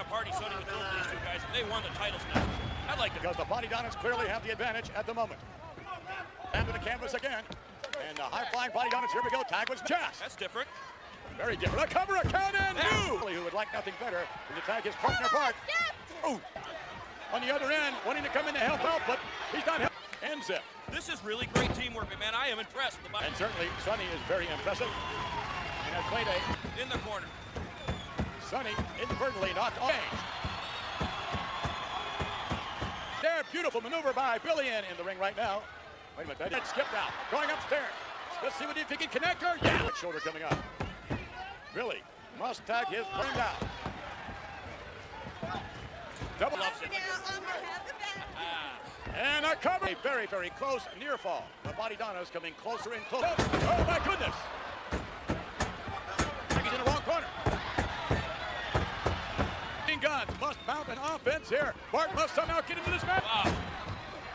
of party Sonny would throw for these two guys if they won the titles now. I'd like to. Because the Body Donnas clearly have the advantage at the moment. And to the canvas again. And the high-flying Body Donnas, here we go, tag was chest. That's different. Very different. A cover, a count, and two! Who would like nothing better than to tag his partner apart. Ooh. On the other end, wanting to come in to help out, but he's not helping. Ends it. This is really great teamwork, man. I am impressed. And certainly, Sonny is very impressive. And has played in the corner. Sonny inadvertently knocked off. There, beautiful maneuver by Billy in the ring right now. Wait a minute, that skipped out. Going upstairs. Let's see if he can connect her. Yeah, shoulder coming up. Billy must tag his friend out. Double. And a cover. A very, very close near fall. The Body Donnas coming closer and closer. Oh my goodness. He's in the wrong corner. Guns must mount an offense here. Bart must somehow get into this match. Wow.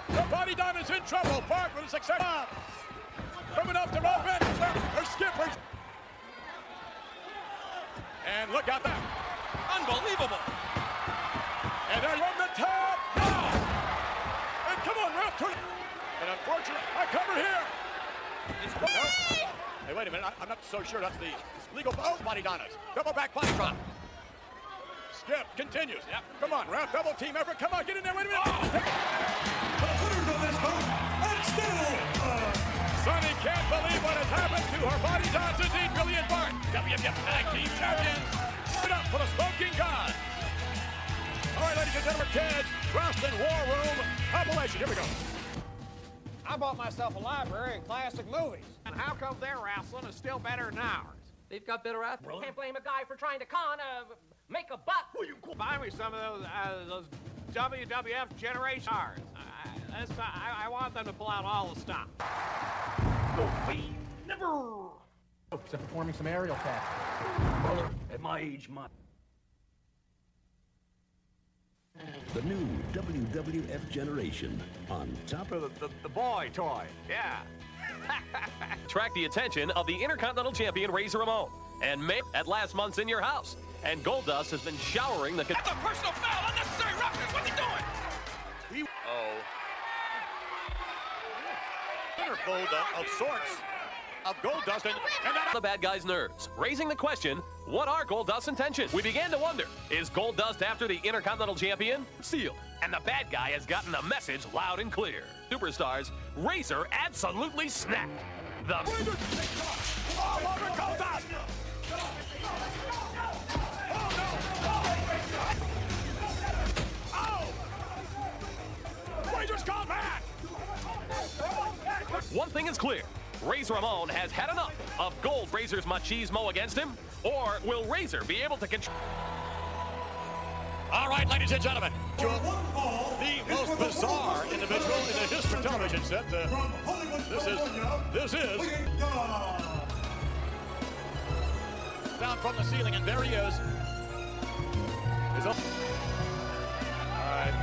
The Body Donnas in trouble. Bart with a success. Coming up to offense. Her skipper. And look out there. Unbelievable. And they're on the top. No. And come on, ref. And unfortunately, I cover here. Hey, wait a minute. I'm not so sure that's the legal. Oh, Body Donnas. Double back body drop. Skip continues. Yep. Come on, ref. Double team effort. Come on, get in there. Wait a minute. The winners of this bout, and still. Sonny can't believe what has happened to her. Body Donnas indeed. Billy and Bart. WWF Tag Team Champions. Put up for the Smoking Gun. All right, ladies and gentlemen, kids, Wrestling War Room compilation. Here we go. I bought myself a library of classic movies. And how come their wrestling is still better than ours? They've got better athletes. Can't blame a guy for trying to make a buck. Buy me some of those WWF generation cars. I want them to pull out all the stops. Never. Except performing some aerial tasks. At my age, The new WWF generation on top of The boy toy, yeah. Attract the attention of the Intercontinental Champion Razor Ramon and make at last month's In Your House. And Goldust has been showering the. That's a personal foul. Unnecessary roughness. What's he doing? Centerfold of sorts of Goldust and The bad guy's nerves, raising the question, what are Goldust's intentions? We began to wonder, is Goldust after the Intercontinental Champion? Sealed. And the bad guy has gotten the message loud and clear. Superstars, Razor absolutely snapped. The all over Goldust. Razor's gone back. One thing is clear. Razor Ramon has had enough of Gold Razor's machismo against him, or will Razor be able to control? All right, ladies and gentlemen, the most bizarre individual in the history of television set. This is down from the ceiling, and there he is. All right,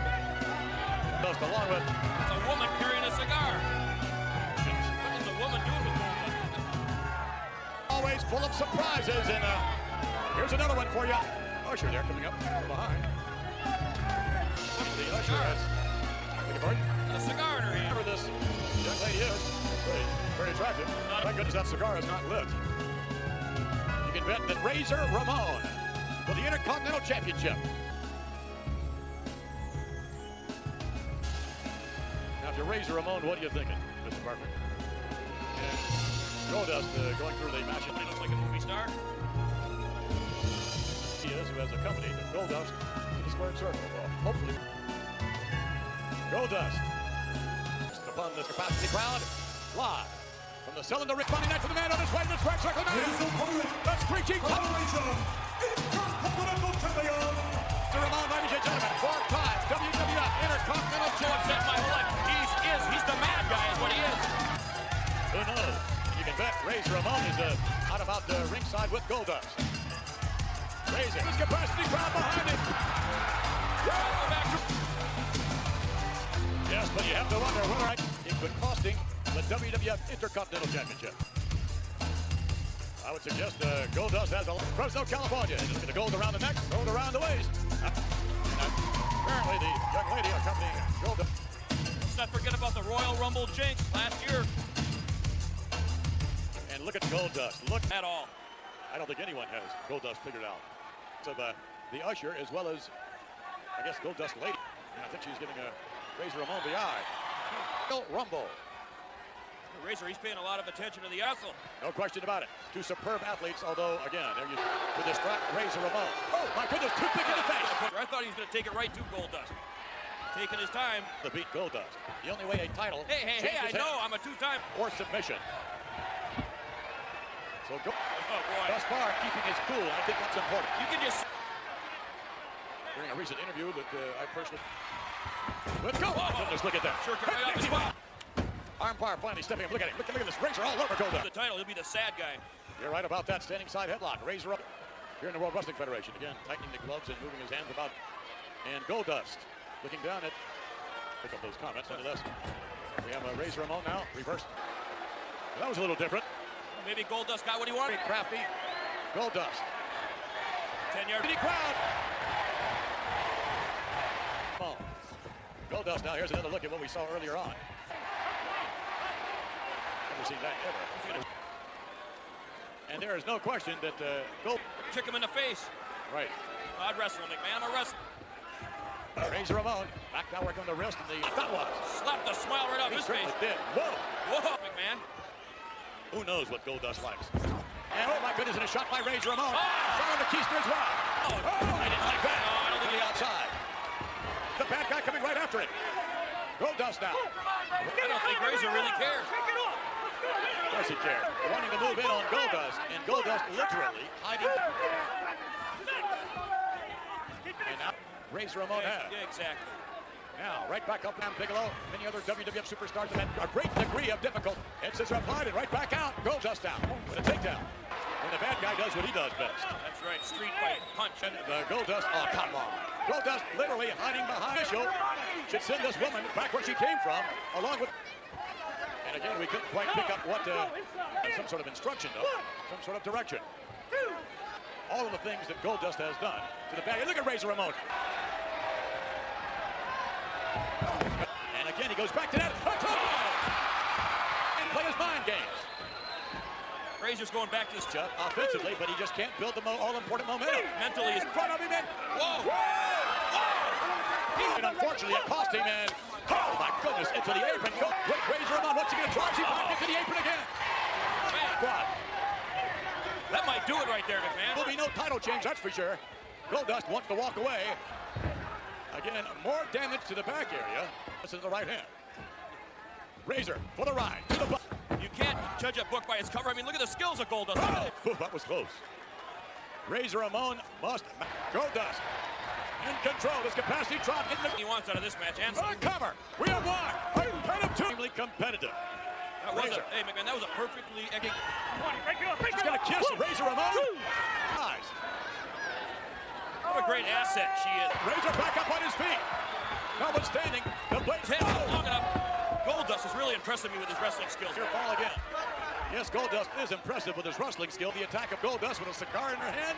just along with It's a woman carrying a cigar. What is the woman doing with Goldust? always full of surprises, and here's another one for you. Usher there coming up from behind. The Usher has, beg your pardon? A cigar in her hand. Whoever this young lady is, very attractive. Thank goodness that cigar is not lit. You can bet that Razor Ramon for the Intercontinental Championship. Now, if you're Razor Ramon, what are you thinking, Mr. Bartlett? And Goldust going through the match. He looks like a movie star. He is, who has accompanied Goldust to the squared circle. Well, hopefully. Goldust upon this capacity crowd, live from the cylinder, responding next to the man on his way to the squared circle. The screeching Intercontinental Champion. To Ramon, ladies and gentlemen, 4-time WWF Intercontinental Champion. My whole life. He's the mad guy is what he is. Who knows? You can bet Razor Ramon is out about the ringside with Goldust. Razor, his capacity crowd behind him. Yes, but you have to wonder whether it could cost him the WWF Intercontinental Championship. I would suggest Goldust has a Fresno, California. He's just going to gold around the neck, gold around the waist. lady accompanying Goldust. Let's not forget about the Royal Rumble jinx last year And look at Goldust. Look at all. I don't think anyone has Goldust figured out. So the usher, as well as, I guess, Goldust lady. And I think she's giving a Razor Ramon the eye. Rumble. Razor, he's paying a lot of attention to the hustle. No question about it. Two superb athletes, although, again, there you to distract Razor Ramon. Oh, my goodness, toothpick in the face. I thought he was going to take it right to Goldust. Taking his time. To beat Goldust. The only way a title Hey, I changes know, hands I'm a two-time. or submission. So Oh, boy. thus far, keeping his cool. I think that's important. You can just... During a recent interview that I personally... Let's go! Whoa. Goodness, look at that. Sure can right off the spot. Armbar finally stepping up. Look at him. Look at this. Razor all over Goldust. The title, he'll be the sad guy. You're right about that. Standing side headlock. Razor up here in the World Wrestling Federation. Again, tightening the gloves and moving his hands about. And Goldust looking down at... Pick up those comments. Nonetheless, we have a Razor Ramon now. Reversed. That was a little different. Maybe Goldust got what he wanted. Very crafty. Goldust. 10-yard. City crowd. Oh. Goldust now. Here's another look at what we saw earlier on. Never seen that ever. And there is no question that Gold. Kick him in the face. Right. I'd wrestle him, McMahon. I'm a wrestler. Razor Ramon back now working on the wrist and the that was. Slap the smile right off He his face. certainly did. Whoa. Whoa, McMahon. Who knows what Goldust likes? And oh my goodness, and a shot by Razor Ramon. Oh. Shot on the keister as well. Oh, I didn't like that. No, I don't think the outside. The bad guy coming right after it. Goldust now. I don't think Razor really cares. Of course he cared. Wanting to move in on Goldust, and Goldust literally hiding. And now Razor Ramon has. Yeah, exactly. Now, right back up, Bigelow. Many other WWF superstars have had a great degree of difficulty. Head scissor applied and right back out. Goldust down with a takedown. When the bad guy does what he does best. That's right. Street fight, punch. And the Goldust, oh, come on. Goldust literally hiding behind Official. Should send this woman back where she came from, along with... And again, we couldn't quite pick up what, some sort of instruction, though. Some sort of direction. All of the things that Goldust has done to the bad guy. Look at Razor Ramon. And again, he goes back to that. And play his mind games. Razor's going back to his Chuck offensively, but he just can't build the all-important momentum. mentally. In front of him, and Whoa! and unfortunately, it cost him, and oh my goodness, into the apron. Razor Ramon, what's he going to try? She back into the apron again. Man, Squad. that might do it right there, McMahon. Will be no title change, that's for sure. Goldust wants to walk away. Again, more damage to the back area. This is the right hand. Razor for the ride to the butt. You can't judge a book by its cover. I mean, look at the skills of Goldust. Oh, that was close. Razor Ramon must. Goldust in control. This capacity drop. He wants out of this match. And Cover. We have won. Extremely competitive. that was Razor. hey, McMahon, that was a perfectly... He's going to kiss Razor Ramon. Eyes. What a great asset she is. Razor back up on his feet. Notwithstanding, the blade's His hands long enough. Goldust is really impressing me with his wrestling skills. Here, fall again. Yes, Goldust is impressive with his wrestling skill. The attack of Goldust with a cigar in her hand,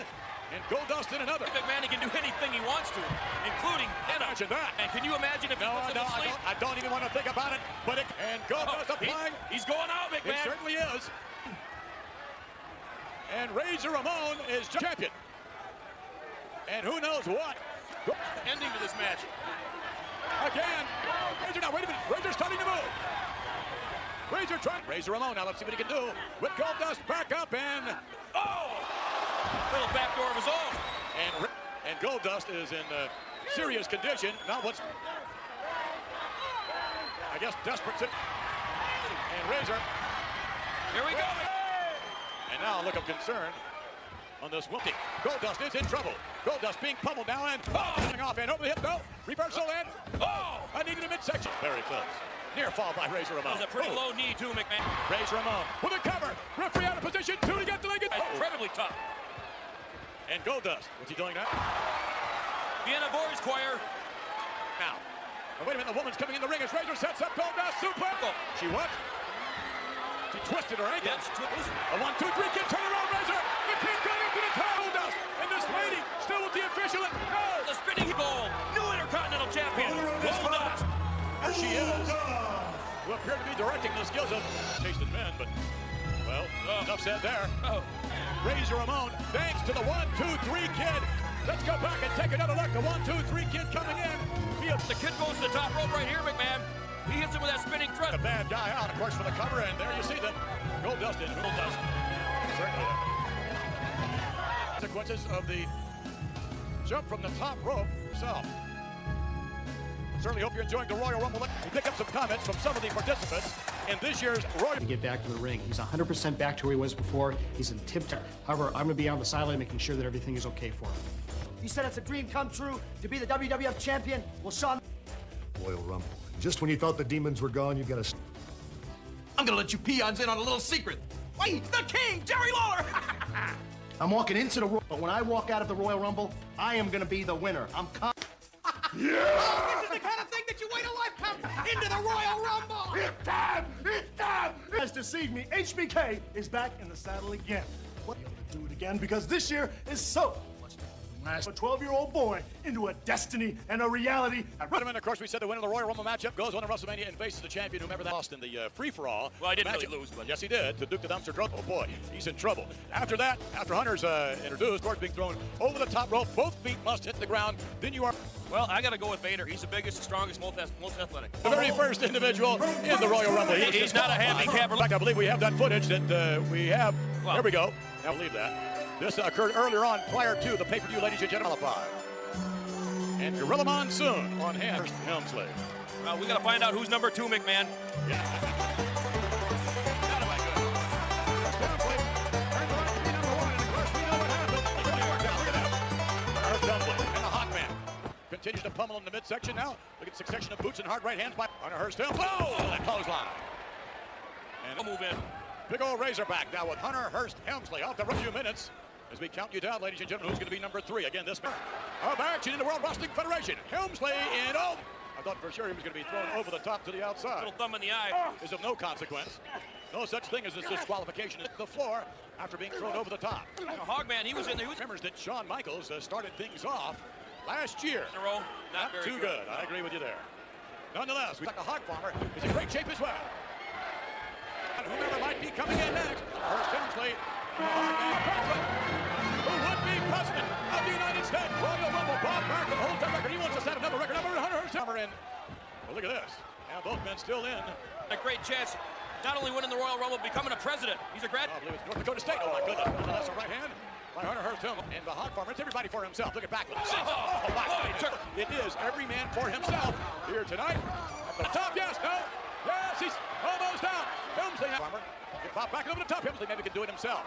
and Goldust in another. McMahon, he can do anything he wants to, including head up. Imagine that. And can you imagine if he No, puts him to sleep? I don't even want to think about it. But and Goldust applying. He's going out, It McMahon. certainly is. And Razor Ramon is champion. And who knows what? Ending to this match. Again. Razor now, wait a minute. Razor's starting to move. Razor trying. Razor Ramon now, let's see what he can do. With Goldust back up and... Oh! Little backdoor of his own. And Goldust is in serious condition. Now what's... I guess desperate. And Razor. Here we go. And now a look of concern on this Wilkie. Goldust is in trouble. Goldust being pummeled now and coming off and over the hip. No. Reversal and a knee to the midsection. Very close. Near fall by Razor Ramon. That was a pretty low knee, too, McMahon. Razor Ramon with a cover. Referee out of position. Two to get the leg. Incredibly tough. And Goldust. What's he doing now? Vienna Boys Choir. Now. Oh, wait a minute. The woman's coming in the ring as Razor sets up Goldust. Super. She what? She twisted her ankle. Yes. A 1, 2, 3. Can turn around Razor. The king going up to the top. Goldust. And this lady still with the official. No. The spinning goal. New Intercontinental Champion. appear to be directing the skills of tasted men, but, well, enough said there. Razor Ramon, thanks to the 1-2-3 kid. Let's go back and take another look. The 1-2-3 kid coming in. The kid goes to the top rope right here, McMahon. He hits him with that spinning thrust. A bad guy out, of course, for the cover, and there you see them. Goldust in. Goldust. Certainly. Consequences of the jump from the top rope himself. Certainly hope you're enjoying the Royal Rumble. We pick up some comments from some of the participants in this year's Royal. To get back to the ring, he's 100% back to where he was before. He's in tip-top. However, I'm going to be on the sideline making sure that everything is okay for him. You said it's a dream come true to be the WWF champion. Well, Shawn. Royal Rumble. Just when you thought the demons were gone, you got to. I'm gonna let you peons in on a little secret. Wait, the king, Jerry Lawler! I'm walking into the Royal, but when I walk out of the Royal Rumble, I am going to be the winner. I'm This is the kind of thing that you wait a lifetime into the Royal Rumble! It's time! It's time! Has deceived me. HBK is back in the saddle again. What? Do it again because this year is so much last a 12-year-old boy into a destiny and a reality. And of course, we said the winner of the Royal Rumble matchup goes on to WrestleMania and faces the champion, whomever that lost in the free-for-all. Well, I didn't matchup. really lose, but... Yes, he did. To Duke the Dumpster Drunk. Oh, boy, he's in trouble. After that, after Hunter's introduced, towards being thrown over the top rope, both feet must hit the ground. Then you are... Well, I gotta go with Vader. He's the biggest, strongest, most athletic. the very first individual in the Royal Rumble. He's not a handicapper. In fact, I believe we have that footage that we have. Well, there we go. I believe that. This occurred earlier on, prior to the pay-per-view, ladies and gentlemen. And Gorilla Monsoon on hand. Helmsley. Well, we gotta find out who's number 2, McMahon. Continues to pummel in the midsection now. Look at the succession of boots and hard right hands by Hunter Hearst. Oh, that clothesline. And I'll move in. Big old Razorback now with Hunter Hearst Helmsley off the run. Few minutes as we count you down, ladies and gentlemen, who's going to be number 3. Again, this man of action in the World Wrestling Federation. Helmsley and I thought for sure he was going to be thrown over the top to the outside. Little thumb in the eye. Is of no consequence. No such thing as this disqualification at the floor after being thrown over the top. Hogman, he was in there. Remembers that Shawn Michaels started things off last year. In a row, not very too good. I agree with you there. Nonetheless, we got the Hog Farmer is in great shape as well. And whoever might be coming in next, Hearst Helmsley, who would be president of the United States Royal Rumble. Bob Backlund holds that record. He wants to set another record. Number Hunter Hearst Helmsley in. Well, look at this. Now both men still in. A great chance. Not only winning the Royal Rumble, becoming a president. He's a grad. I believe it's North Dakota State. Oh my goodness. That's a right hand by Hunter Hearst Helmsley. And the Hog Farmer, it's everybody for himself. Look at Backlund. Oh, my. It is every man for himself here tonight. At the top, yes, no. Yes, he's almost out. Helmsley now. Farmer can pop back over the top. Helmsley maybe can do it himself.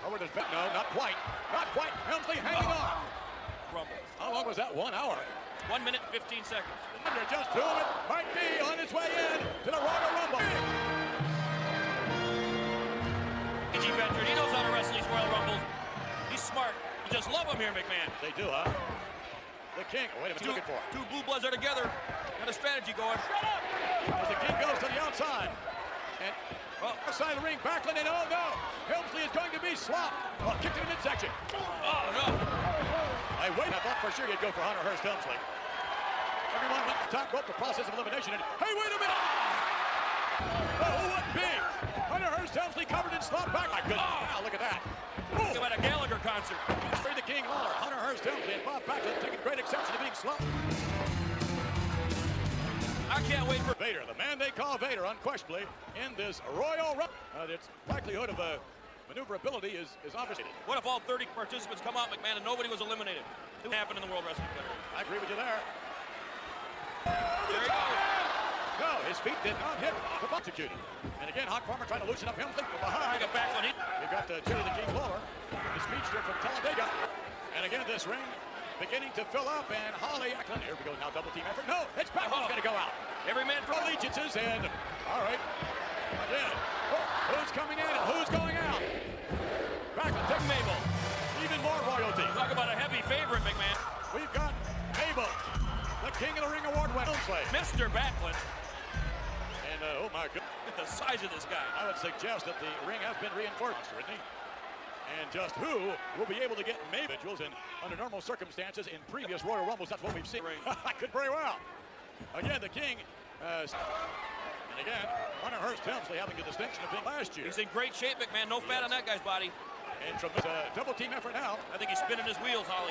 Over this back. No, not quite. Not quite. Helmsley hanging on. Rumble. How long was that? 1 hour. 1 minute, 15 seconds. And just who it might be on his way in to the Royal Rumble. PG veteran, he knows how to wrestle these Royal Rumbles. He's smart. You just love him here, McMahon. They do, huh? The King. Oh, wait a minute. Looking for. 2 blue bloods are together. Got a strategy going. As the King goes to the outside. And outside the ring, Backlund, and oh no! Helmsley is going to be slopped. Well, kicked in the midsection. Oh no! I thought for sure he'd go for Hunter Hearst Helmsley. Everyone went to the top rope, the process of elimination. And hey, wait a minute! Oh, who would be? Hunter Hearst Helmsley covered in slop back. My goodness! Wow, look at that! Think about a Gallagher concert. The King Lawler, Hunter Hearst Helmsley, and Bob Backlund taking great exception to being slopped. I can't wait for Vader, the man they call Vader, unquestionably, in this Royal Rumble. Its likelihood of maneuverability is obviously. What if all 30 participants come out, McMahon, and nobody was eliminated? It would happen in the World Wrestling Federation. I agree with you there. There he goes. No, his feet did not hit the executing. And again, Hog Farmer trying to loosen up Helmsley from behind. Got back on it. We've got Jerry the King Lawler, the speedster from Talladega. And again, this ring beginning to fill up, and Holly Backlund. Here we go, now double team effort. No, it's Backlund's going to go out. Every man for allegiances, and all right. Again, who's coming in and who's going out? Backlund takes Mabel. Even more royalty. Talk about a heavy favorite, McMahon. We've got Mabel, the King of the Ring Award winner. Mr. Backlund. And oh my goodness. Look at the size of this guy. I would suggest that the ring has been reinforced, Mr. Whitney. And just who will be able to get individuals in under normal circumstances in previous Royal Rumbles? That's what we've seen. I could very well. Again, the King. And again, Hunter Hearst Helmsley having the distinction of being last year. He's in great shape, McMahon. No fat on that guy's body. And from double team effort now. I think he's spinning his wheels, Holly.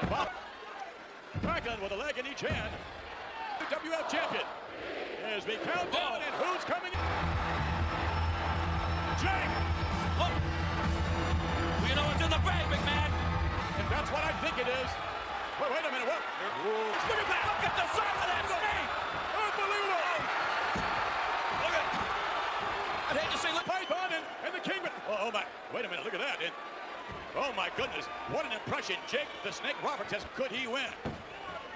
And Bob Backlund with a leg in each hand. WWF champion as we count down, and who's coming in? Jake! Look! You know it's in the bag, McMahon. And that's what I think it is. Wait a minute, what? Look at that! Look at the size of that snake! Unbelievable! Look at it! I'd hate to say, look. Python and the Kingman. Oh my, wait a minute, look at that. And, oh my goodness, what an impression. Jake the Snake Roberts has, could he win?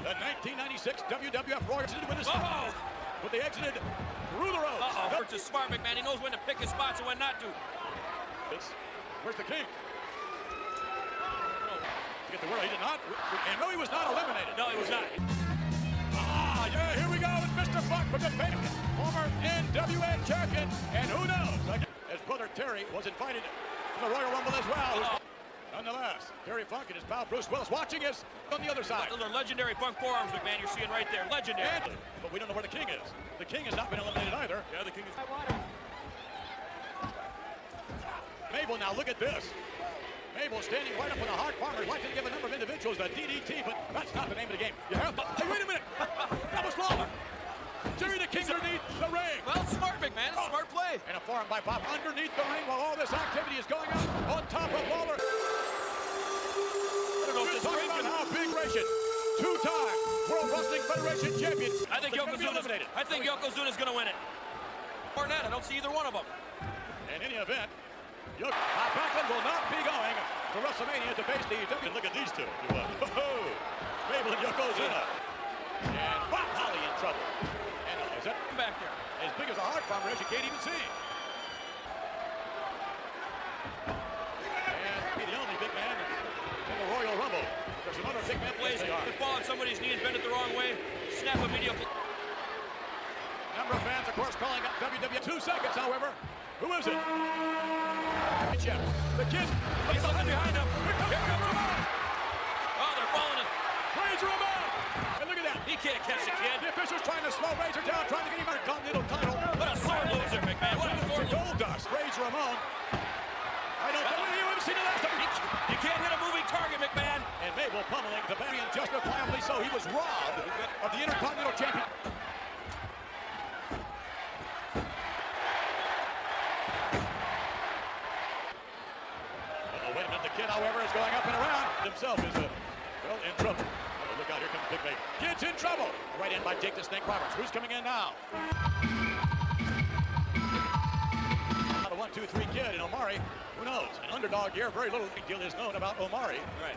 The 1996 WWF Royals did win this. Oh! But they exited through the ropes. Roberts is smart, McMahon. He knows when to pick his spots and when not to. Where's the King? Get the word, he did not. And no, he was not eliminated. No, he was not. Ah, yeah, here we go with Mr. Buck with the fake. Former NWA champion. And who knows? As brother Terry was invited to the Royal Rumble as well. Nonetheless, Terry Funk and his pal Bruce Willis watching us on the other side. Those are legendary Funk forearms, McMahon. You're seeing right there. Legendary. But we don't know where the King is. The King has not been eliminated either. Yeah, the King is. Mabel, now look at this. Mabel standing right up with the Hard Farmers, like to give a number of individuals the DDT, but that's not the name of the game. You have to. Hey, wait a minute. That was Lawler. Jerry the King underneath the ring. Well, smart, McMahon. Smart play. And a forearm by Bob underneath the ring while all this activity is going on top of Lawler. I don't know if this ring Talking can. about how big Ration, two-time World Wrestling Federation champion. I think Yokozuna's going to win it. Or not. I don't see either one of them. In any event, Backlund will not be going to WrestleMania to face the W. Look at these two. Mabel and Yokozuna. And Bob Holly in trouble. And is that Back there. as big as a Hard Farmer as you can't even see? And be the only big man in the Royal Rumble. There's some other big men Plays. they are. Could fall on somebody's knee and bend it the wrong way. Snap immediately. Number of fans, of course, calling up WWE. 2 seconds, however. Who is it? The kid. He's looking behind him. Here comes Ramon. Oh, they're falling in. Razor Ramon. And look at that. He can't catch the kid. The official's trying to slow Razor down, trying to get him out of Continental title. What a sore loser, McMahon. What a sore loser. Gold dust. Razor Ramon. I don't know. You haven't seen the last of him. You can't hit a moving target, McMahon. And Mabel pummeling the Barry and justifiably so. He was robbed of the Intercontinental Champion. Wait a minute, the kid, however, is going up and around. Himself is, well, in trouble. Oh, look out, here comes Big Baby. Kid's in trouble. Right in by Jake the Snake Roberts. Who's coming in now? Not a 1-2-3 kid, and Omari, who knows? An underdog here, very little deal is known about Omari. Right.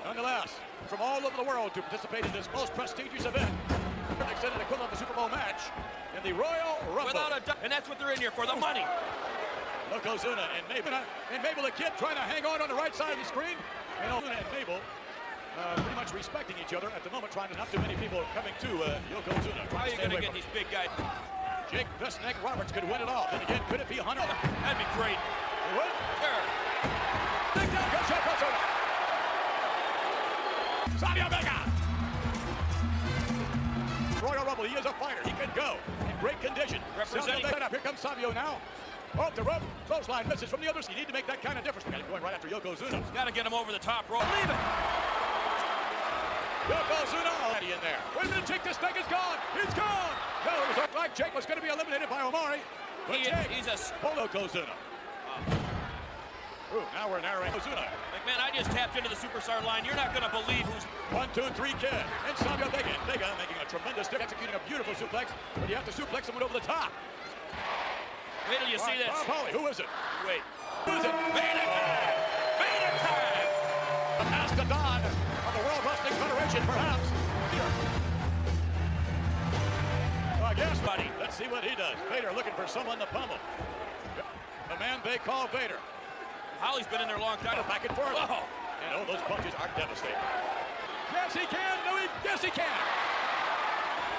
Nonetheless, from all over the world to participate in this most prestigious event, an extended equivalent of a Super Bowl match in the Royal Rumble. Without a doubt. And that's what they're in here for, the money. Yokozuna and Mabel the kid trying to hang on the right side of the screen. And Yokozuna and Mabel pretty much respecting each other at the moment, trying to not too many people coming to Yokozuna. How are you going to get these big guys? Jake the Snake Roberts could win it all. Then again, could it be Hunter? That'd be great. It would? Sure. Big down, goes Yokozuna. Savio Vega. Royal Rumble, he is a fighter. He can go in great condition. Representing. Here comes Savio now. Off the rope, clothesline misses from the other side. You need to make that kind of difference. Got him going right after Yokozuna. Got to get him over the top rope. Leave it. Yokozuna already in there. Wait a minute, Jake the Snake is gone. He's gone. No, it looked like Jake was going to be eliminated by Omari. But He's a... Yokozuna. Ooh, now we're narrowing Yokozuna. McMahon, I just tapped into the superstar line. You're not going to believe who's... 1, 2, 3 kid. And Savio Vega. Vega making a tremendous stick, executing a beautiful suplex. But you have to suplex him over the top. Wait till you see this. Bob Holly, who is it? Wait. Who is it? Vader time! Vader time! The mastodon of the World Wrestling Federation, perhaps. I guess, buddy. Let's see what he does. Vader looking for someone to pummel. The man they call Vader. Holly's been in there a long time. Back and forth. Oh. And oh, those punches are devastating. Yes, he can. No, yes, he can.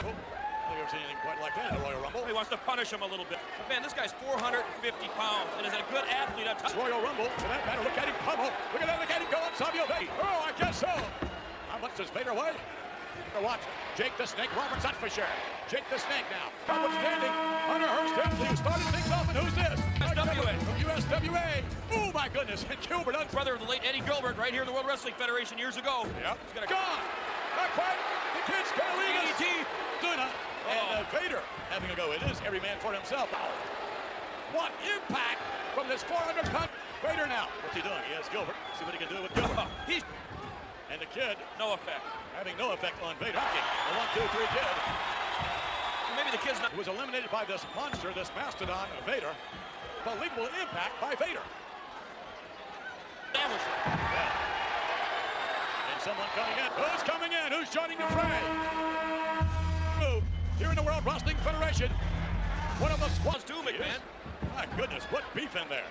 Oh, I've never seen anything quite like that in the Royal Rumble. He wants to punish him a little bit. Man, this guy's 450 pounds and is a good athlete on top. Royal Rumble, for that matter. Look at him pummel. Look at him go up. Savio Vega. Oh, I guess so. How much does Vader weigh? Watch Jake the Snake Roberts, that's for sure. Jake the Snake now. Notwithstanding, Hunter Hearst Helmsley, who started things off, and who's this? USWA. From USWA. Oh, my goodness. And Gilbert, Brother of the late Eddie Gilbert, right here in the World Wrestling Federation years ago. Yep. He's gonna Gone. Not quite. The kid's Carlitos. DDT. Duna. And Vader having a go. It is every man for himself. What impact from this 400-pound Vader now. What's he doing? He has Gilbert. See what he can do with Gilbert. He's And the kid no effect. having no effect on Vader. The 1, 2, 3 kid. Maybe the kid's not. Who was eliminated by this monster, this mastodon, Vader. Believable impact by Vader. Damage. And someone coming in. Who's coming in? Who's joining the fray? Move here in the World Wrestling Federation. One of the squads too, McMahon. My goodness, what beef in there.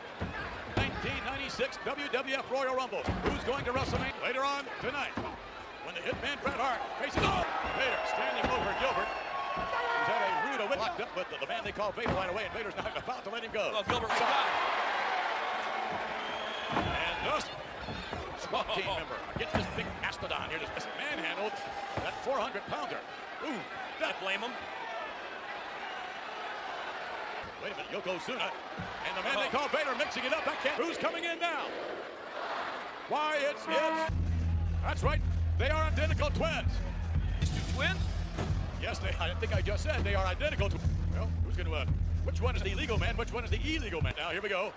1996 WWF Royal Rumble. Who's going to WrestleMania later on tonight? When the Hitman Bret Hart faces Vader standing over Gilbert. He's had a rude awakening. Locked up with the man they call Vader right away, and Vader's not about to let him go. Well, Gilbert was got And thus, SWAT team member against this big mastodon here, just manhandled that 400-pounder. Ooh, I blame him. wait a minute, Yokozuna, and the man they call Vader mixing it up. Who's coming in now? Why, it's that's right, they are identical twins. These two twins? Yes, I think I just said they are identical. Well, who's going to, which one is the legal man, which one is the illegal man? Now, here we go.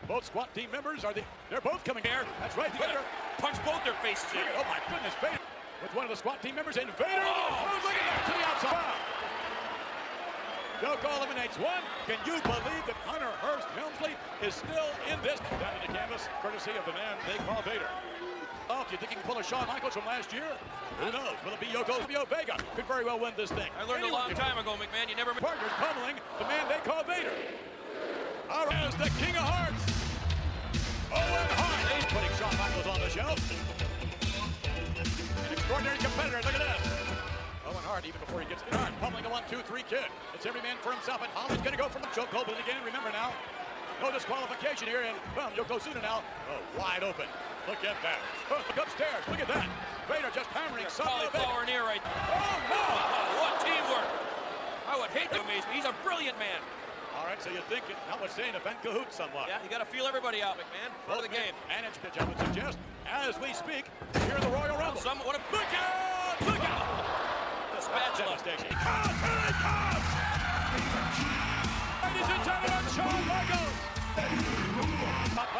Both SWAT team members they're both coming here. That's right, Vader. Punch both their faces in. Oh my goodness, Vader with one of the SWAT team members, and Vader look at that to the outside. Yoko eliminates one. Can you believe that Hunter Hearst Helmsley is still in this? Down to the canvas, courtesy of the man they call Vader. Oh, do you think he can pull a Shawn Michaels from last year? Who knows? Will it be Yokozuna? Vega could very well win this thing. I learned a long time ago, McMahon, you never... Partners pummeling the man they call Vader. All right, as the King of Hearts, Owen Hart. He's putting Shawn Michaels on the shelf. An extraordinary competitor. Look at this. Owen Hart, even before he gets in, pummeling a 1, 2, 3 kid. It's every man for himself, and Holland's going to go from the choke hold. But again, remember now, no disqualification here, and well, Yokozuna now, wide open. Look at that. Look upstairs. Look at that. Vader just hammering something. Cauliflower near right. Oh, no! What teamwork! I would hate to amaze me. He's a brilliant man. All right, so you think, notwithstanding, a Ben Cahoot somewhat. Yeah, you got to feel everybody out, McMahon. Part of the game. And it's pitch, I would suggest, as we speak, here in the Royal Rumble. What a... Look out! Look out! The spatula. Devastation. Here he comes! Ladies and gentlemen, Shawn Michaels!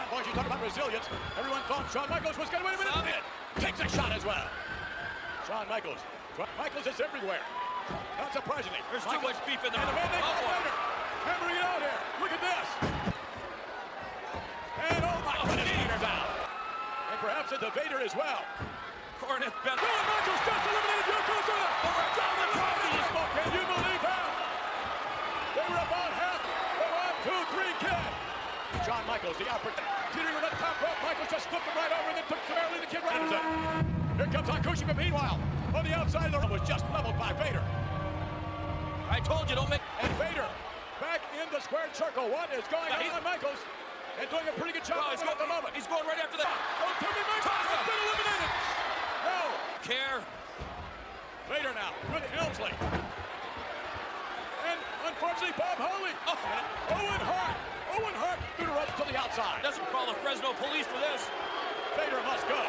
Boys, you talk about resilience. Everyone thought Shawn Michaels was going to win a minute. Takes a shot as well. Shawn Michaels. Michaels is everywhere. Not surprisingly. There's too much beef in the... And the man they call Vader. Hammering it out here. Look at this. And oh my goodness, Vader's out. And perhaps into Vader as well. Cornette bent. Shawn Michaels just eliminated Yokozuna. Over a thousand times in this book. Can you believe that? They were about half the 1, 2, 3 kid. Shawn Michaels, the opportunity. Teetering on the top rope. Michaels just flipped him right over and then took summarily the kid right into it. Here comes Hakushi, but meanwhile, on the outside of the ring was just leveled by Vader. I told you, don't make... And Vader back in the squared circle. What is going on? Michaels and doing a pretty good job at the moment. He's going right after that. Oh, Timmy Michaels has been eliminated. No. Care. Vader now with Helmsley. And unfortunately, Bob Holly. Owen Hart. Owen Hart threw the ropes to the outside. Doesn't call the Fresno police for this. Vader must go.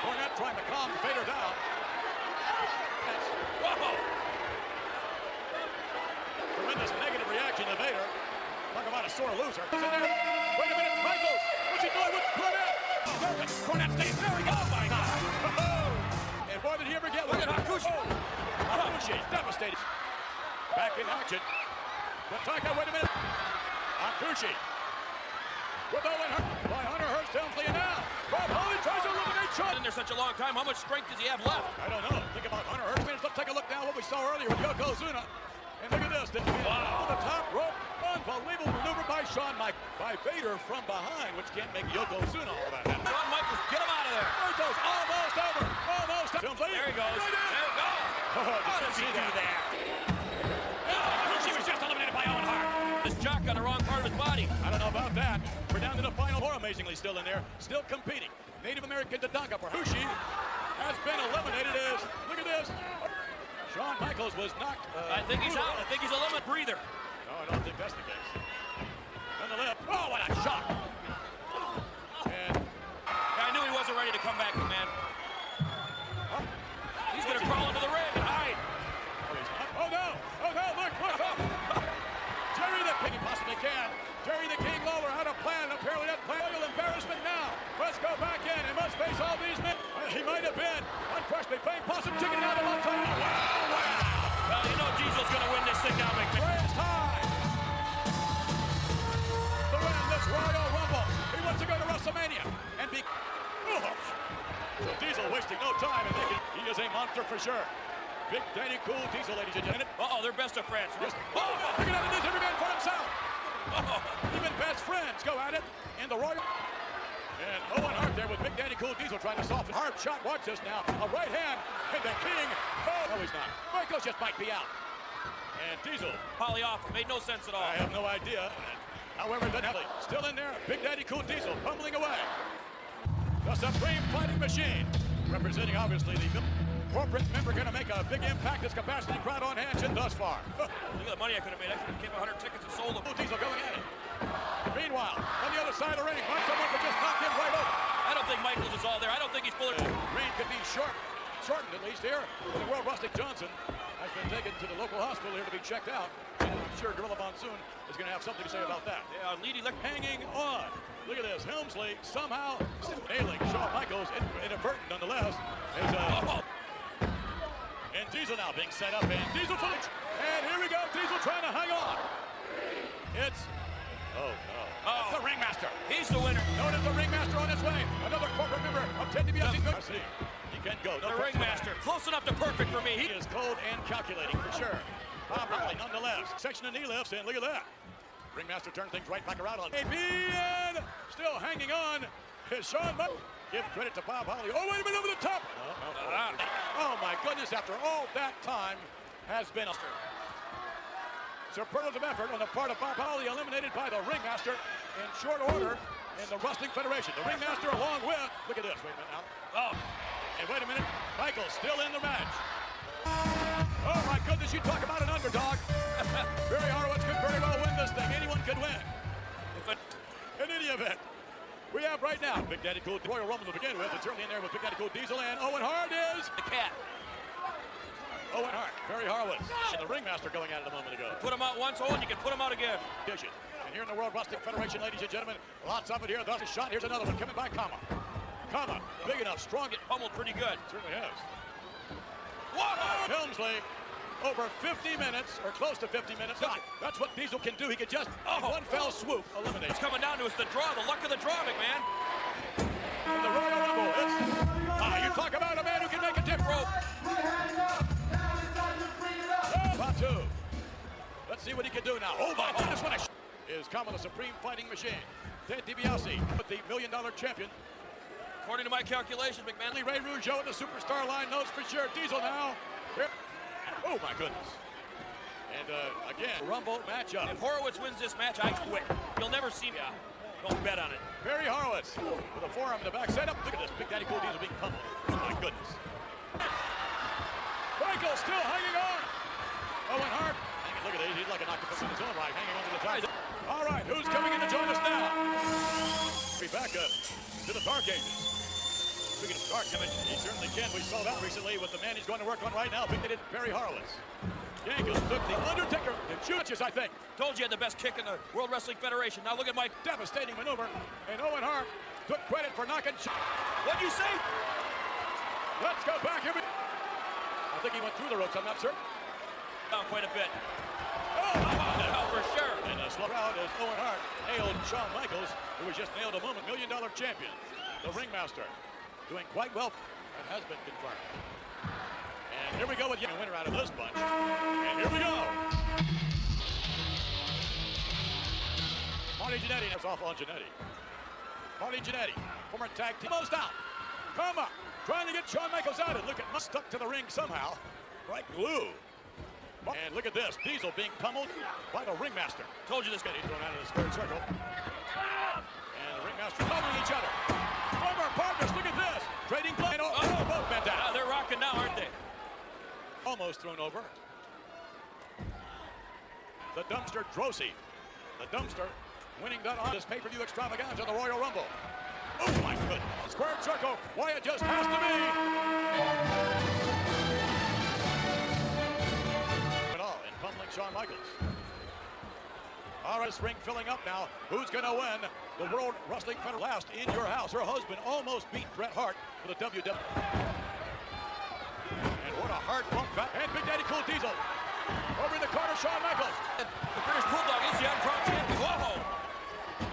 Cornette trying to calm Vader down. Whoa! Tremendous negative reaction to Vader. Talk about a sore loser. Wait a minute, Michaels. What's he doing with Cornette? Cornette stays there. He goes. Oh my God! And boy, did he ever get one. Look at Hakushi. Hakushi devastated. Back in action. Nataka, wait a minute. Hakushi. With Owen Hart by Hunter Hearst Helmsley, and now Bob Holly tries to eliminate Shawn. Been in there such a long time. How much strength does he have left? I don't know. Think about Hunter Hearst. Let's take a look now what we saw earlier with Yokozuna. And look at this. Wow. The top rope. Unbelievable maneuver by Shawn Michaels. By Vader from behind, which can't make Yokozuna all that happen. Shawn Michaels, get him out of there. There he goes. Almost over. Almost over. There he goes. Right There we go. How does he do there? She was just eliminated by Owen Hart. His jock on the wrong part of his body. I don't know about that. We're down to the final four, amazingly still in there. Still competing. Native American Tatanka for Hakushi has been eliminated as, look at this, Michaels was knocked. I think he's out. I think he's a limit breather. No, I don't think that's the case. Nonetheless, oh, what a shot! And I knew he wasn't ready to come back, man. He's gonna crawl into the ring and hide. oh no! Oh no! Look! Oh. Jerry the King, he possibly can. Jerry the King Lawler had a plan. Apparently that plan. Royal embarrassment now. Let's go back in and must face all these men. He might have been unquestionably playing possum chicken out of one time. Well, you know Diesel's gonna win this thing now, McMahon. Raised high. The win this Royal Rumble. He wants to go to WrestleMania and be. So Diesel wasting no time and making. He is a monster for sure. Big Daddy Cool Diesel, ladies and gentlemen. They're best of friends. Yes. Oh, look at it is every man for himself. Even best friends go at it in the Royal. And Owen Hart there with Big Daddy Cool Diesel trying to soften. Hard shot. Watch this now. A right hand. And the King. Oh, no, he's not. Michaels just might be out. And Diesel. Polly off. Made no sense at all. I have no idea. However, Benelli still in there. Big Daddy Cool Diesel pummeling away. The Supreme Fighting Machine, representing obviously the corporate member, going to make a big impact. This capacity crowd on hand thus far. Look at the money I could have made. I could have given 100 tickets and sold them. Diesel going at it. Meanwhile, on the other side of the ring, someone could just knock him right over. I don't think Michaels is all there. I don't think he's fully. Reign could be shortened at least here. The World Rustic Johnson has been taken to the local hospital here to be checked out. I'm sure Gorilla Monsoon is going to have something to say about that. Yeah, Leedy hanging on. Look at this. Helmsley somehow nailing Shawn Michaels, inadvertent nonetheless. And Diesel now being set up, and Diesel footage. And here we go. Diesel trying to hang on. It's it's the Ringmaster. He's the winner. Known as the Ringmaster on his way. Another corporate member of 10 DiBiase. He can go. The Ringmaster. Close enough to perfect for me. He is cold and calculating for sure. Bob Riley, nonetheless. Section of knee lifts, and look at that. Ringmaster turned things right back around on and still hanging on is Shawn Michaels. Give credit to Bob Holly. Oh, wait a minute, over the top. Oh, my goodness, after all that time has been a superlative effort on the part of Bob Holly, eliminated by the Ringmaster in short order in the Wrestling Federation. The Ringmaster along with, look at this, wait a minute now. And wait a minute, Michaels still in the match. Oh, my goodness, you talk about an underdog. Barry Horowitz could very well win this thing. Anyone could win. In any event, we have right now Big Daddy Cool Royal Rumble to begin with. It's certainly in there with Big Daddy Cool Diesel, and Owen Hart is the cat. Owen Hart, Barry Horowitz, and the Ringmaster going at it a moment ago. Put him out once, Owen, you can put him out again. And here in the World Wrestling Federation, ladies and gentlemen, lots of it here. Thus a shot. Here's another one coming by Kama. Kama, big enough, strong. Get pummeled pretty good. Certainly has. Helmsley, over 50 minutes, or close to 50 minutes. That's what Diesel can do. He can just, in one fell swoop, eliminate. It's coming down to us, the draw, the luck of the draw, McMahon. In the Royal Rumble, you talk about a man who can make a dip rope. Batu. Let's see what he can do now. Oh, my goodness, what a is Kama, the Supreme Fighting Machine. Ted DiBiase, the $1 million champion. According to my calculations, McMahon. Ray Rougeau in the superstar line knows for sure. Diesel now. Oh, my goodness. And again, Rumble matchup. If Horowitz wins this match, I quit. You'll never see me. Don't bet on it. Barry Horowitz with a forearm in the back. Set up. Look at this. Big Daddy Cool Diesel being pummeled. Oh, my goodness. Michael still hanging on. Owen Hart. Look at it. He's like an octopus in his own right, hanging on to the top. All right, who's coming in to join us now? Be back to the Dark Ages. Speaking of Dark Image, he certainly can. We saw that recently with the man he's going to work on right now. Big Barry Horowitz. Yankees took the Undertaker to Judas, I think. Told you had the best kick in the World Wrestling Federation. Now look at Mike. Devastating maneuver. And Owen Hart took credit for knocking. What'd you say? Let's go back here. I think he went through the ropes. I'm not certain. Down quite a bit. Oh, for sure. And a slow crowd as Owen Hart nailed Shawn Michaels, who was just nailed a moment. $1 million champion. The Ringmaster. Doing quite well. That has been confirmed. And here we go with the winner out of this bunch. And here we go. Marty Jannetty is off on Jannetty. Marty Jannetty, former tag team. Almost out. Kama trying to get Shawn Michaels out. And look at stuck to the ring somehow. Like glue. And look at this. Diesel being pummeled by the Ringmaster. Told you this guy. He's thrown out of the squared circle. And the Ringmaster pummeling each other. Former partners, look at this. Trading play. Both bent down. They're rocking now, aren't they? Almost. almost thrown over. The dumpster, Drosy. The dumpster winning that on this pay-per-view extravaganza, the Royal Rumble. Oh my goodness. Squared circle. Wyatt just has to be. And pummeling Shawn Michaels. All right, this ring filling up now. Who's going to win the World Wrestling Federation? Last in your house. Her husband almost beat Bret Hart for the WWE. And what a hard bump back. And Big Daddy Cool Diesel. Over in the corner, Shawn Michaels. The British Bulldog is the Armstrong champion. Whoa!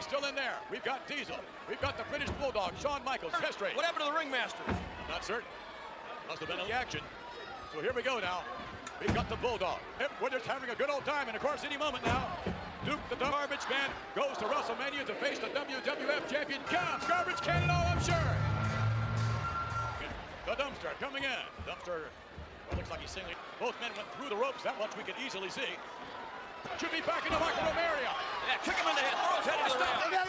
Still in there. We've got Diesel. We've got the British Bulldog, Shawn Michaels, history. What happened to the ringmaster? Not certain. Must have been in the action. So here we go now. We've got the Bulldog. We're just having a good old time, and of course, any moment now, Duke the Garbage Man goes to WrestleMania to face the WWF champion. Counts. Garbage can and all, I'm sure. The dumpster coming in. The dumpster, well, looks like he's singling. Both men went through the ropes. That much we can easily see. Should be back in the locker room area. Yeah, kick him in the head. Throw his head into the ring.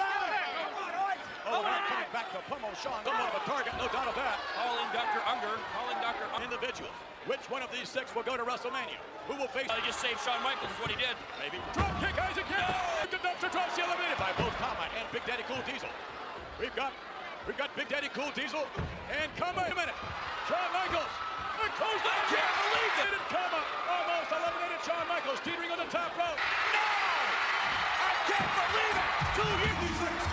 Oh, they're coming back to pummel Shawn. Somewhat of a target, no doubt of that. Calling Dr. Unger. Calling Dr. Unger. Individuals. Which one of these six will go to WrestleMania? Who will face? He just saved Shawn Michaels is what he did. Maybe. Drop kick, Isaac. No! The dumpster drops the eliminated by both Combine and Big Daddy Cool Diesel. We've got Big Daddy Cool Diesel and Combine. Wait a minute. Shawn Michaels. And close the can't believe it. And Combine almost eliminated Shawn Michaels, teetering on the top rope. No! I can't believe it. 2 years.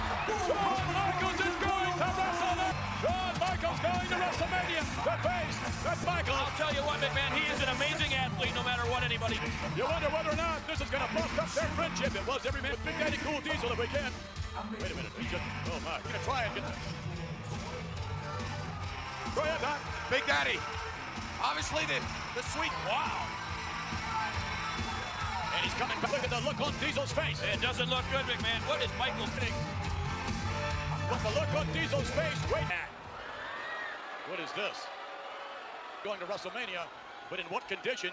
Shawn Michaels is going to WrestleMania. Shawn Michaels going to WrestleMania to face that's Michaels. I'll tell you what, McMahon, he is an amazing athlete no matter what anybody does. You wonder whether or not this is going to bust up their friendship. It was every man with Big Daddy Cool Diesel if we can. Wait a minute. He just, oh my. He's going to try and get that. Go ahead, Doc. Big Daddy. Obviously the sweet, wow. And he's coming back. Look at the look on Diesel's face. It doesn't look good, McMahon. What is Michaels doing? With the look on Diesel's face. Wait. What is this? Going to WrestleMania, but in what condition?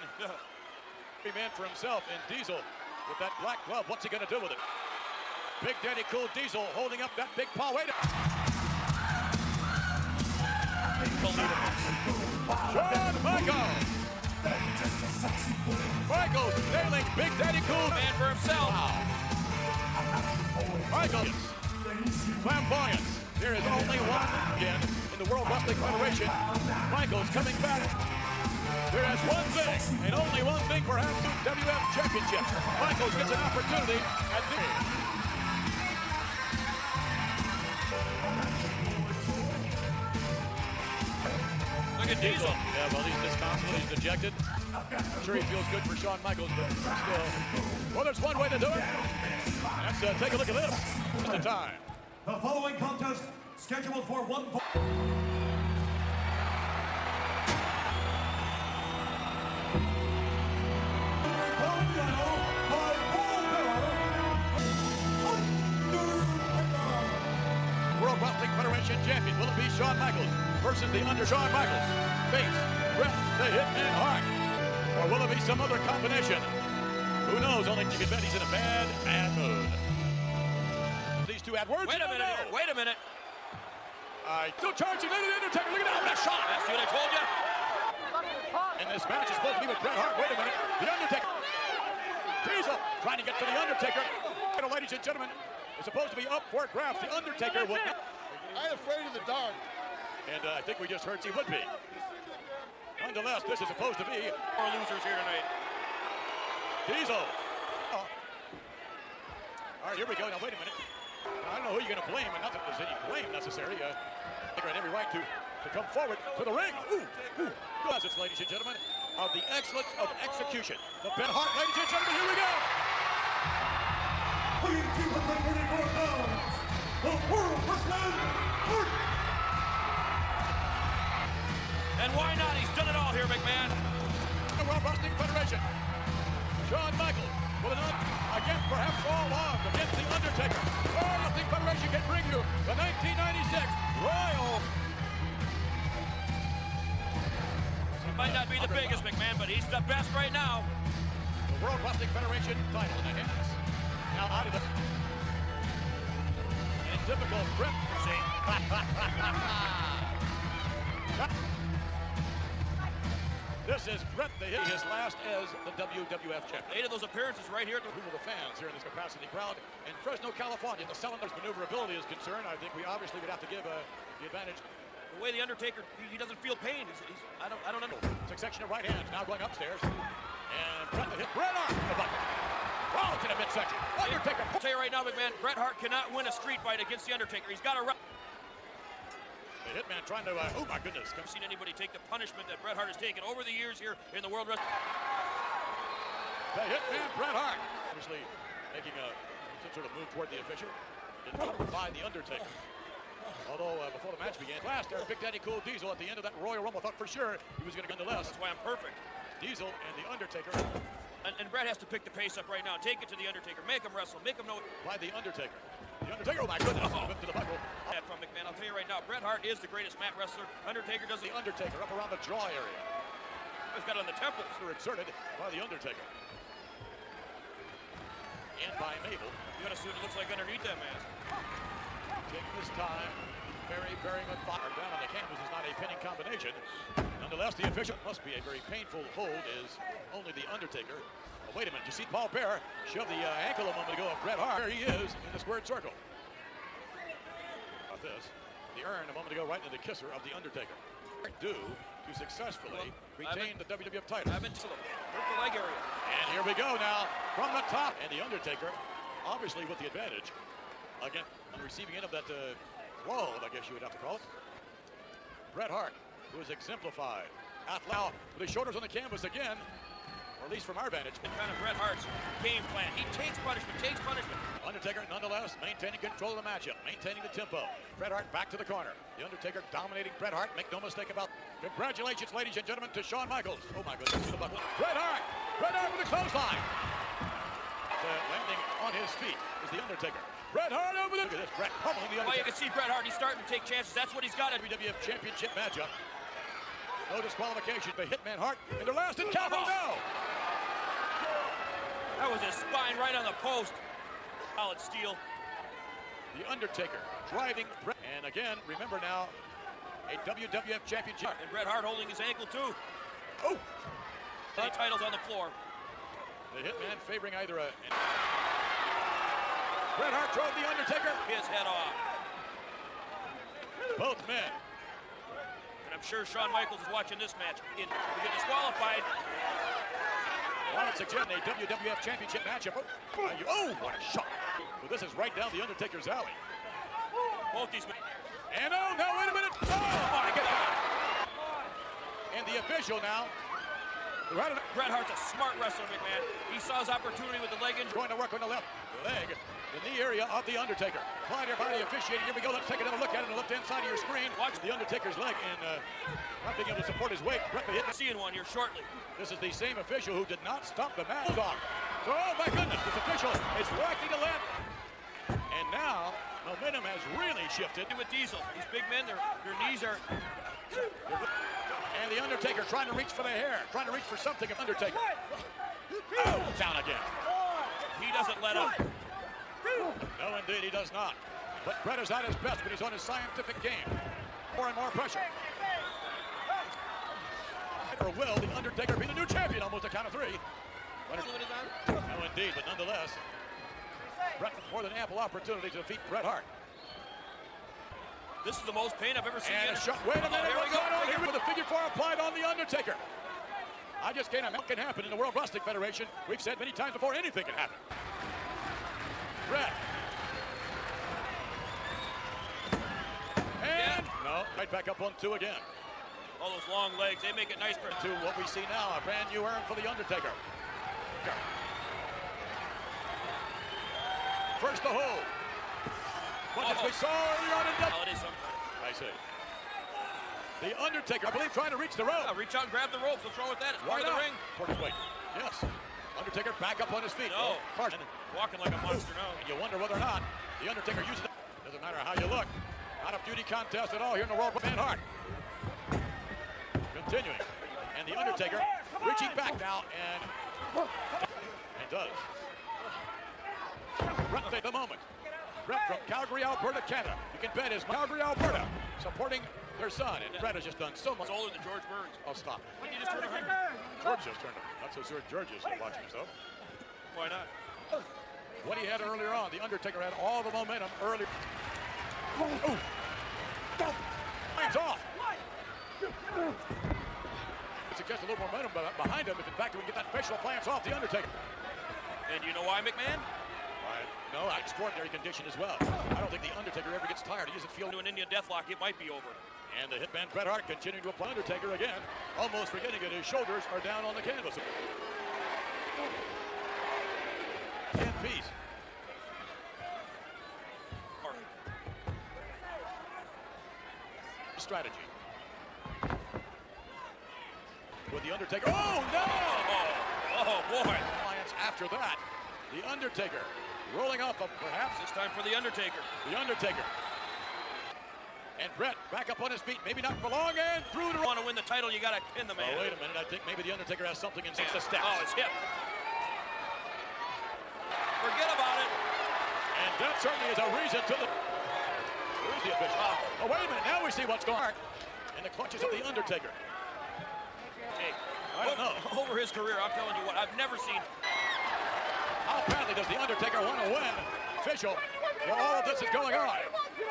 Every man for himself, and Diesel with that black glove. What's he going to do with it? Big Daddy Cool Diesel holding up that big paw. Wait. Shawn Michaels. Michaels nailing Big Daddy Cool. Man for himself. Wow. Michaels. Flamboyance. There is only one again in the World Wrestling Federation. Michaels coming back. There is one thing, and only one thing perhaps, to WWF Championship. Michaels gets an opportunity at the... Look at Diesel. Yeah, well, he's disconsolate, he's dejected. I'm sure he feels good for Shawn Michaels, but still. Well, there's one way to do it. Let's take a look at this. Just the time. The following contest scheduled for one. World Wrestling Federation champion. Will it be Shawn Michaels versus the Shawn Michaels? Face Bret the Hitman Hart. Or will it be some other combination? Who knows? Only you can bet he's in a bad mood. These two had words. Wait a minute here. Wait a minute. Still charging. Look at the Undertaker. Look at that. What a shot. See what I told you? And this match is supposed to be with Bret Hart. Wait a minute. The Undertaker. Diesel trying to get to the Undertaker. Ladies and gentlemen, it's supposed to be up for grabs. The Undertaker would not. I'm afraid of the dark. And I think we just heard he would be. Nonetheless, this is supposed to be Four losers here tonight. Diesel. Oh. All right, here we go. Now, wait a minute. I don't know who you're going to blame, and not that there's any blame necessary. They're at every right to come forward to the ring. It's, ladies and gentlemen, of the excellence of execution. The Bret Hart, ladies and gentlemen, here we go. 234 pounds, the World Wrestling Hart. And why not? He's done it all here, McMahon. The World Wrestling Federation. Shawn Michaels with an against perhaps all odds against the Undertaker. The World Wrestling Federation can bring you the 1996 Royal. He might not be the biggest, McMahon, but he's the best right now. The World Wrestling Federation title in the hands. Now out of the and typical grip. See. This is Bret the Hit, his last as the WWF champion. 8 of those appearances right here. Who are the fans here in this capacity crowd in Fresno, California? The Celander's maneuverability is concerned. I think we obviously would have to give the advantage. The way the Undertaker, he doesn't feel pain. I don't know. Succession of right hands now going upstairs. And Bret the Hit, Bret Hart, the button. Oh, it's in the midsection. Undertaker. I'll tell you right now, McMahon, Bret Hart cannot win a street fight against the Undertaker. He's got to run. The Hitman trying to, oh my goodness. I've seen anybody take the punishment that Bret Hart has taken over the years here in the World Wrestling. The Hitman, Bret Hart. Obviously making some sort of move toward the official. By the Undertaker. Although before the match began, last there, Big Daddy Cool Diesel at the end of that Royal Rumble thought for sure he was going to go nonetheless. That's why I'm perfect. Diesel and the Undertaker. And Bret has to pick the pace up right now. Take it to the Undertaker. Make him wrestle. Make him know. By the Undertaker. The Undertaker, oh my goodness. Whip to the buckle. From McMahon, I'll tell you right now, Bret Hart is the greatest mat wrestler. Undertaker does The Undertaker up around the jaw area. He's got it on the temples. They're exerted by the Undertaker. And by Mabel. You gotta see what it looks like underneath that mask. Taking this time, very much fire down on the canvas is not a pinning combination. Nonetheless, the official must be a very painful hold is only the Undertaker. Oh, wait a minute, you see Paul Bearer shove the ankle a moment ago of Bret Hart. There he is in the squared circle. About this, the urn a moment ago right into the kisser of the Undertaker. Due to successfully retain the WWF title. I've been to the leg area. And here we go now from the top. And the Undertaker, obviously with the advantage. Again, on the receiving end of that blow, I guess you would have to call it. Bret Hart, who is exemplified. Now with his shoulders on the canvas again, or at least from our vantage. Kind of Bret Hart's game plan. He takes punishment, Undertaker, nonetheless, maintaining control of the matchup, maintaining the tempo. Bret Hart back to the corner. The Undertaker dominating Bret Hart. Make no mistake about it. Congratulations, ladies and gentlemen, to Shawn Michaels. Oh my goodness, to the buckle. Bret Hart with the clothesline. Landing on his feet is the Undertaker. Bret Hart over the... Look at this, Bret pummeling the Undertaker. Well, you can see Bret Hart, he's starting to take chances. That's what he's got. WWF Championship matchup. No disqualification. The Hitman Hart in their last encounter. No! That was his spine right on the post. Solid steel. The Undertaker driving Bret. And again, remember now, a WWF Championship. And Bret Hart holding his ankle too. Oh! The title's on the floor. The Hitman favoring either a... Bret Hart drove the Undertaker. His head off. Both men. And I'm sure Shawn Michaels is watching this match. He get disqualified. Once again, a WWF Championship matchup. Oh, what a shot. Well, this is right down the Undertaker's alley. Both these men. And oh, no, wait a minute. Oh, my God. And the official now. Bret Hart's a smart wrestler, McMahon. He saw his opportunity with the leg injury. Going to work on the left leg. The knee area of the Undertaker. Applied here by the officiating. Here we go. Let's take another look at it on the left-hand side of your screen. Watch the Undertaker's leg and not being able to support his weight. Bret the Hitman. Seeing one here shortly. This is the same official who did not stop the match. So, oh my goodness, this official is whacking the left. And now, momentum has really shifted. With Diesel, these big men, their knees are... And the Undertaker trying to reach for the hair, trying to reach for something of Undertaker. Oh, down again. He doesn't let up. No, indeed, he does not. But Bret is at his best when he's on his scientific game. More and more pressure. Or will the Undertaker be the new champion? Almost a count of three. No, indeed, but nonetheless, Bret with more than ample opportunity to defeat Bret Hart. This is the most pain I've ever seen. And a shot. Wait a minute. Here we What's go. going on here with the figure four applied on the Undertaker? I just can't imagine what can happen in the World Wrestling Federation. We've said many times before, anything can happen. Bret. And no, right back up on two again. All those long legs, they make it nice for To what we see now, a brand new urn for the Undertaker. First the hold. What as we saw earlier on in holiday sometimes. I see. The Undertaker, I believe, trying to reach the rope. Yeah, reach out and grab the ropes. What's wrong with that? It's part of the ring. Wait. Yes. Undertaker back up on his feet. No. Carson. Walking like a monster now. And you wonder whether or not the Undertaker uses it. Doesn't matter how you look. Not a beauty contest at all here in the World. Van Hart. Continuing. And the Undertaker reaching back now and does. Bret take the moment. Bret from Calgary, Alberta, Canada. You can bet is Calgary, Alberta, supporting their son, and Bret has just done so much. He's older than George Burns. Oh, stop. What did you just turn around? George just turned him. Not so sure George is watching himself. Why not? What he had earlier on, The Undertaker had all the momentum earlier. Oh! Hands off! It suggests a little momentum behind him if in fact we can get that facial appliance off The Undertaker. And you know why, McMahon? No, extraordinary condition as well. I don't think The Undertaker ever gets tired. He doesn't feel To an Indian deathlock, it might be over. And the hitman Bret Hart continuing to apply Undertaker again, almost forgetting it. His shoulders are down on the canvas. 10 piece. Strategy. With the Undertaker. Oh no! Oh boy! Alliance after that. The Undertaker rolling off of perhaps It's time for The Undertaker. The Undertaker. And Bret back up on his feet, maybe not for long, and through to... Want to win the title, you got to pin the man. Oh, wait a minute, I think maybe The Undertaker has something in 6 steps. Oh, it's hip. Forget about it. And that certainly is a reason to the... Where's the official? Oh, wait a minute, now we see what's going on. In the clutches of The Undertaker. Hey, I don't know. Over his career, I'm telling you what, I've never seen... How badly does The Undertaker want to win? Official, where all of this is going on.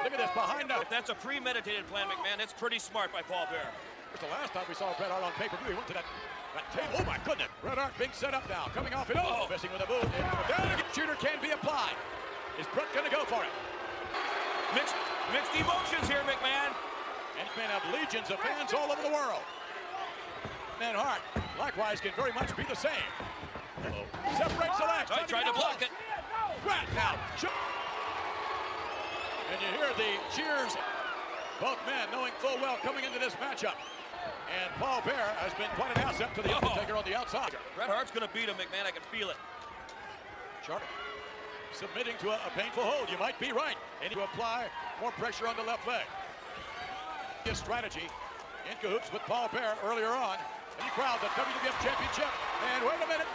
Look at this, behind us. If that's a premeditated plan, McMahon, that's pretty smart by Paul Bearer. It's the last time we saw Bret Hart on pay-per-view. He went to that table. Oh, my goodness. Bret Hart being set up now. Coming off it. Oh, missing with a boot. Shooter can be applied. Is Bret going to go for it? Mixed emotions here, McMahon. And he's going to have legions of fans all over the world. And Hart, likewise, can very much be the same. Separates the legs. I tried to block it. Bret now. And you hear the cheers. Both men knowing full well coming into this matchup. And Paul Bearer has been quite an asset to The Undertaker on the outside. Bret Hart's going to beat him, McMahon. I can feel it. Sharp. Submitting to a painful hold. You might be right. And to apply more pressure on the left leg. His strategy in cahoots with Paul Bearer earlier on. And he crowds the WWF Championship. And wait a minute.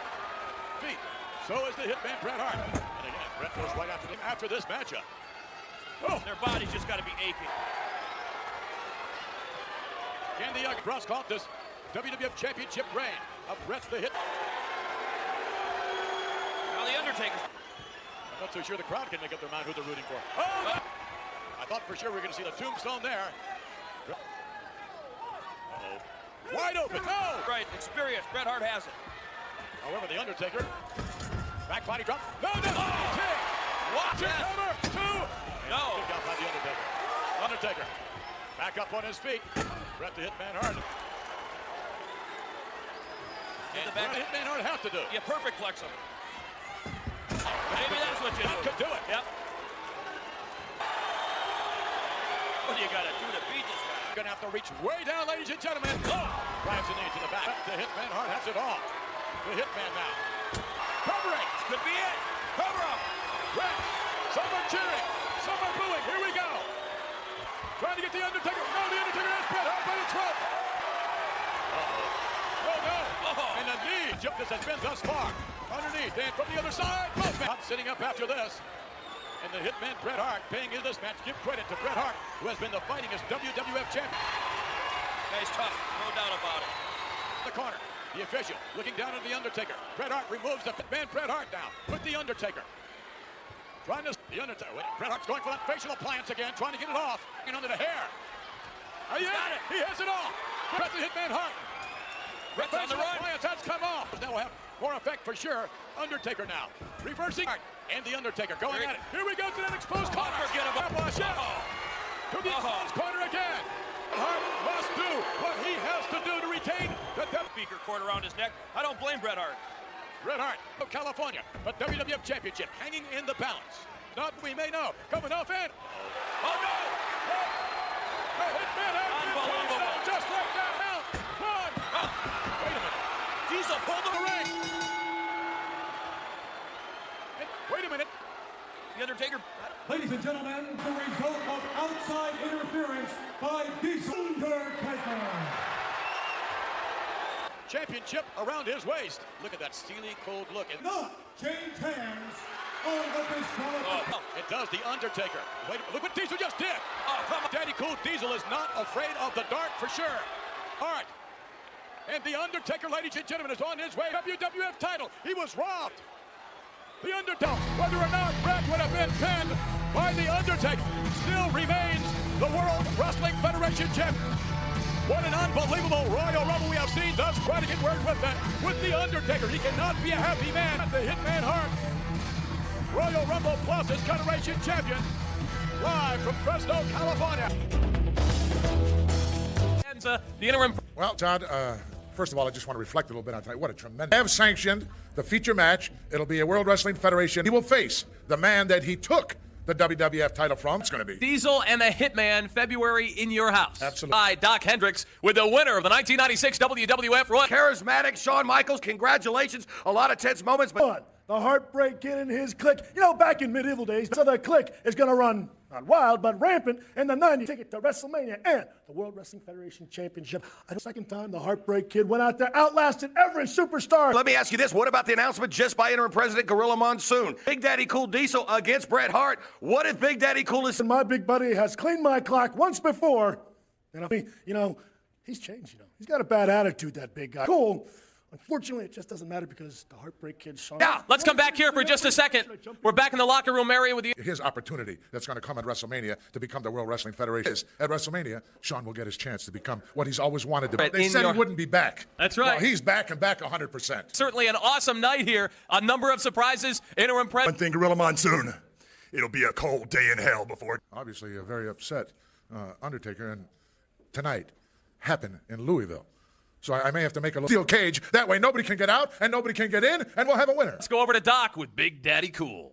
Feet. So is the hitman Bret Hart. And again, Bret goes right after this matchup. Oh. Their bodies just got to be aching. Can the Bros caught this WWF Championship reign of Bret the Hit. Now the Undertaker. I'm not so sure the crowd can make up their mind who they're rooting for. Oh! I thought for sure we were going to see the tombstone there. Uh-oh. Wide open. No! Right, experience. Bret Hart has it. However, the Undertaker. Back body drop. No, no! Oh! Watch it! Number 2! No. Kicked out by the Undertaker. Undertaker. Back up on his feet. Bret the Hitman Hart. Get the Bret back. Hitman Hart has to do. You perfect flex him. Maybe that's what you do. Could do it. Yep. What do you got to do to beat this guy? Gonna have to reach way down, ladies and gentlemen. Oh! Drives the knee to the back. The Hitman Hart has it all. The Hitman now. Covering. Could be it. Cover up. Bret. Some are cheering. Some are booing. Here we go. Trying to get the Undertaker. No, the Undertaker has Bret Hart by the throat. Uh-oh. Oh, no. Oh. And the knee jump this has been thus far. Underneath. And from the other side. Both men sitting up after this. And the Hitman Bret Hart paying in this match. Give credit to Bret Hart, who has been the fightingest WWF champion. Guy's tough. No doubt about it. The corner. The official looking down at the Undertaker. Bret Hart removes the Hitman Bret Hart down with the Undertaker. Trying to the Undertaker. Bret Hart's going for that facial appliance again, trying to get it off. And under the hair. He got it. He has it all. Bret the Hitman Hart. Bret's on the run. Appliance has come off. That will have more effect for sure. Undertaker now. Reversing. And the Undertaker going at it. Here we go to that exposed corner. Forget about it. To the exposed corner again. Hart must do what he has to do to retain the Speaker cord around his neck. I don't blame Bret Hart. Bret Hart of California, a WWF Championship hanging in the balance. Not we may know. Coming off in. Oh no! The Hitman has been Unbelievable. down just like that. Out. One. Wait a minute. Diesel pulled The the ring. ring. And wait a minute. The Undertaker. Ladies and gentlemen, the result of outside interference by Diesel Undertaker. Championship around his waist. Look at that steely cold look. And Not change hands all of this qualification. It does. The Undertaker. Wait, look what Diesel just did. Oh, come on. Daddy Cool Diesel is not afraid of the dark for sure. All right. And The Undertaker, ladies and gentlemen, is on his way. WWF title. He was robbed. The Undertaker, whether or not Bret would have been pinned by The Undertaker, still remains the World Wrestling Federation champion. What an unbelievable Royal Rumble we have seen thus far to get word with The Undertaker. He cannot be a happy man. The Hitman Hart, Royal Rumble Plus is Federation champion, live from Fresno, California. And the interim. Well, Todd, first of all, I just want to reflect a little bit on tonight. What a tremendous... They have sanctioned the feature match. It'll be a World Wrestling Federation. He will face the man that he took the WWF title from. It's going to be Diesel and the Hitman, February in your house. Absolutely. By Doc Hendricks with the winner of the 1996 WWF Royal. Charismatic Shawn Michaels, congratulations. A lot of tense moments, but The Heartbreak Kid and his clique. You know, back in medieval days, so the clique is going to run, not wild, but rampant in the 90s. Ticket to WrestleMania and the World Wrestling Federation Championship. The second time the Heartbreak Kid went out there, outlasted every superstar. let me ask you this. What about the announcement just by interim president Gorilla Monsoon? Big Daddy Cool Diesel against Bret Hart. What if Big Daddy Cool is... And my big buddy has cleaned my clock once before. And I mean, you know, he's changed, you know. He's got a bad attitude, that big guy. Cool. Unfortunately, it just doesn't matter because the Heartbreak Kid, Shawn... Yeah, let's come back here for just a second. We're back in the locker room area with you. his opportunity that's going to come at WrestleMania to become the World Wrestling Federation. At WrestleMania, Shawn will get his chance to become what he's always wanted to be. They said he wouldn't be back. That's right. Well, he's back and back 100%. Certainly an awesome night here. A number of surprises. Interim president. One thing, Gorilla Monsoon. It'll be a cold day in hell before... Obviously, a very upset Undertaker, and tonight happened in Louisville. So I may have to make a steel cage. That way nobody can get out and nobody can get in, and we'll have a winner. Let's go over to Doc with Big Daddy Cool.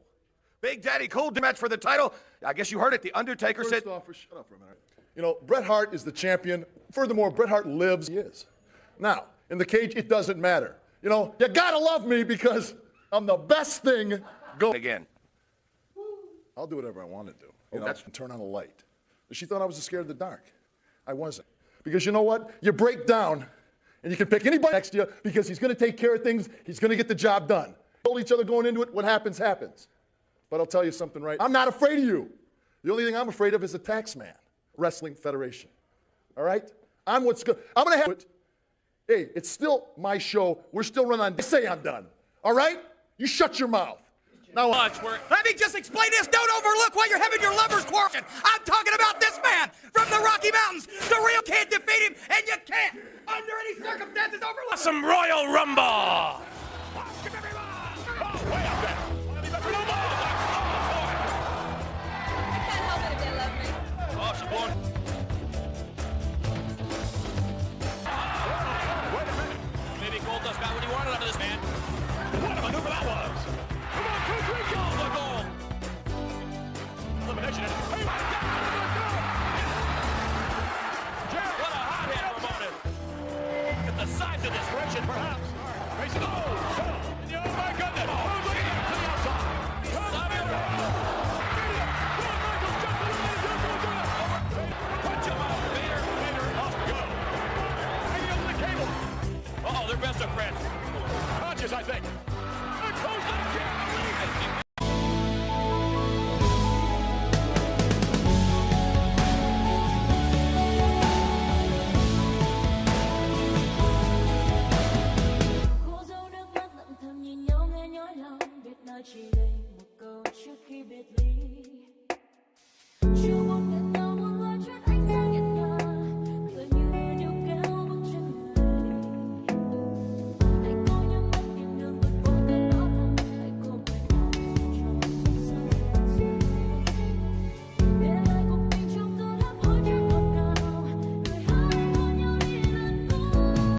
Big Daddy Cool match for the title. I guess you heard it. The Undertaker said... Shut up for a minute. You know, Bret Hart is the champion. Furthermore, Bret Hart lives. He is. Now, in the cage, it doesn't matter. You know, you gotta love me because I'm the best thing going. Again. I'll do whatever I want to do. You know, turn on a light. She thought I was scared of the dark. I wasn't. Because you know what? You break down, and you can pick anybody next to you because he's going to take care of things. He's going to get the job done. Told each other going into it, what happens, happens. But I'll tell you something right. I'm not afraid of you. The only thing I'm afraid of is a tax man. Wrestling Federation. All right? I'm going to have it. Hey, it's still my show. We're still running on. Say I'm done. All right? You shut your mouth. Now Watch, let me just explain this. Don't overlook while you're having your lover's quarrel. I'm talking about this man from the Rocky Mountains. The real can't defeat him, and you can't, under any circumstances, overlook some Royal Rumble. Maybe Goldust got what he wanted out of this man. What a maneuver that was! Come on, 2, 3, kill the goal! Elimination. Hey, What a hot hit from Otis. At the size of this Russian, perhaps. Mason, oh my goodness! Oh, look at that to the outside! Punch him out, Vader. Vader must go. Hanging over the cable. Uh-oh, they're best of friends. Conscious, I think. Close, I can't believe it.